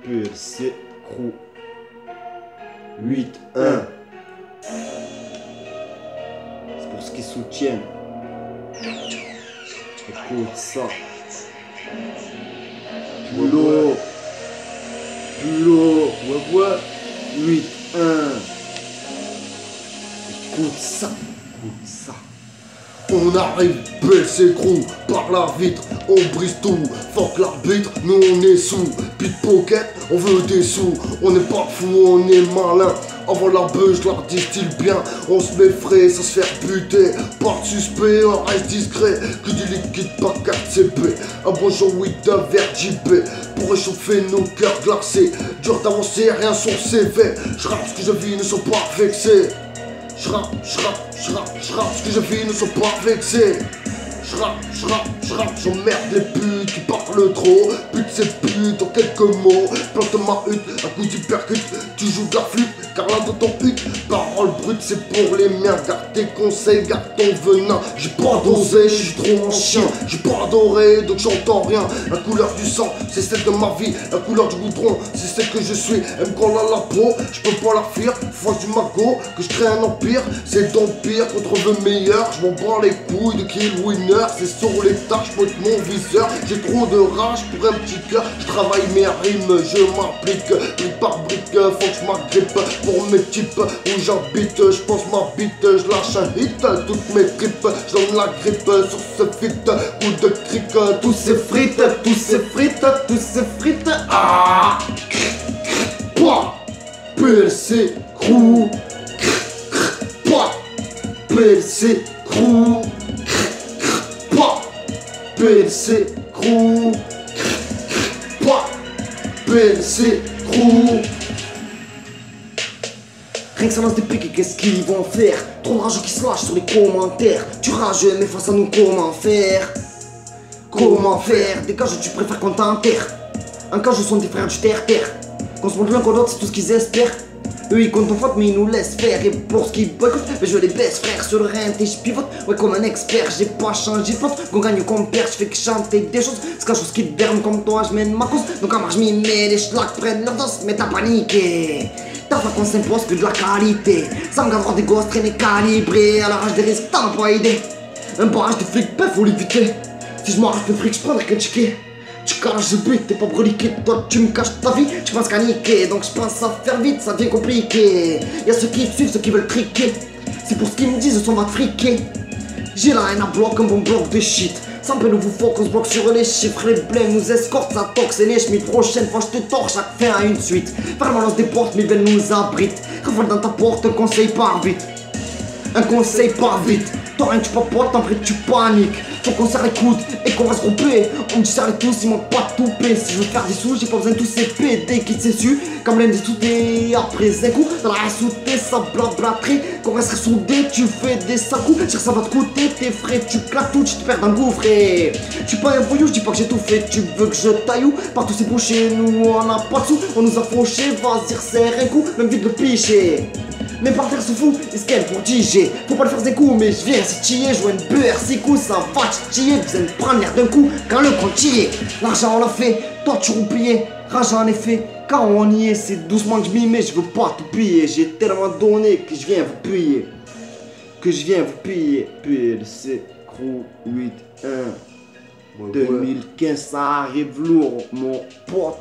PLC Crew 8-1. C'est pour ceux qui soutiennent. Écoute ça. Pulo. Ouais. 8-1. Écoute ça. On arrive, PLC Crew, par la vitre, on brise tout. Fuck l'arbitre, nous on est sous. Pickpocket, on veut des sous. On n'est pas fou, on est malin. Avant la beuh, je leur distille bien. On se met frais, sans se faire buter. Pas de suspect, on reste discret. Que du liquide, pas 4 CP. Un bonjour 8 d'un verre JB. Pour réchauffer nos cœurs glacés. Dur d'avancer, rien sur CV. Je rappe ce que je vis, ne sont pas vexés. Je rappe, ce que je vis ne sont pas vexés. Je rappe, j'emmerde les putes qui parlent trop. Pute c'est pute en quelques mots. Plante ma hutte, un coup d'hypercute. Tu joues de la flûte, car là dans ton hutte. Parole brute c'est pour les miens. Garde tes conseils, garde ton venin. J'ai pas dosé, je suis trop ancien. J'ai pas adoré, donc j'entends rien. La couleur du sang, c'est celle de ma vie. La couleur du goudron, c'est celle que je suis. Elle me colle à la peau, je peux pas la fuir. Faut du magot, que je crée un empire. C'est d'empire contre le meilleur. Je m'en bats les couilles de kill winner. C'est sur les tâches, je monte mon viseur. J'ai trop de rage pour un petit cœur. Je travaille mes rimes, je m'applique. Brique par brique, faut que je m'agrippe. Pour mes types où j'habite, je pense ma bite. Je lâche un hit, toutes mes tripes. Je donne la grippe sur ce fit. Coup de cric, tous ces frites. Ah, pouah, PLC Crew. Pouah, PLC Crew. PLC Crew. PLC Crew. Rien que ça lance des piques et qu'est-ce qu'ils vont faire? Trop de rageux qui se lâchent sur les commentaires. Tu rageux mais face à nous comment faire? Comment faire? Des cages tu préfères qu'on t'enterre. En cage sont des frères du terre-terre. Qu'on se montre l'un contre l'autre c'est tout ce qu'ils espèrent. Eux ils comptent en faute mais ils nous laissent faire. Et pour ce qui boycottent, mais je les baisse frère. Sur le rein et je pivote, ouais comme un expert. J'ai pas changé de flotte, qu'on gagne ou qu'on perd. Je fais que chanter des choses, c'est quelque chose qui te berne comme toi. Je mène ma cause, donc à marche m'y mets. Les schlags prennent leur dose, mais t'as paniqué. T'as fait qu'on s'impose que de la qualité. Sans avoir des gosses traînés calibrés. À la rage des risques, t'en as pas idée. Un barrage de flics, ben faut l'éviter. Si je m'arrache le fric, je prendrai qu'un ticket. Tu caches le but, t'es pas broliqué, toi tu me caches ta vie, tu penses qu'à niquer, donc je pense à faire vite, ça devient compliqué. Y'a ceux qui suivent, ceux qui veulent triquer, c'est pour ce qu'ils me disent, on va te friquer. J'ai la haine à bloc, un bon bloc de shit. Sans peine, vous faut qu'on se bloque sur les chiffres, les blêmes nous escortent, ça toxe et les chemins. Prochaine fois je te torche, chaque fin à une suite. Vraiment lance des portes, mais veines nous abritent. Rafale dans ta porte, un conseil par vite. Un conseil par vite. Toi rien tu papotes, en vrai tu paniques. Faut qu'on serre les coudes et qu'on va se grouper. On me dit serre les tous, ils m'ont pas tout payé. Si je veux faire des sous, j'ai pas besoin de tous ces PD qui s'est su. Comme l'un des soudés après un coup. Dans la soudée, ça blablaterie. Qu'on resterait soudés, tu fais des sales coups. Dire ça va te coûter tes frais, tu claques tout, tu te perds dans le gouffre. Je suis pas un voyou, je dis pas que j'ai tout fait. Tu veux que je taille où? Partout c'est bouché, nous on a pas de sous. On nous a fauché, vas-y resserre un coup, même vite le picher. Mais par terre se fout, est-ce qu'elle pour DJ? Faut pas le faire des coups, mais je viens si t'y es. Jouer une beurre, 6 coups, ça va t'y es. Besoin de prendre l'air d'un coup, quand le compte y est. L'argent on l'a fait, toi tu roupillais. Rage en effet, quand on y est, c'est doucement que je m'y mets. Je veux pas tout piller, j'ai tellement donné que je viens vous piller. PLC Crew 8-1. 2015 ça arrive lourd, mon pote.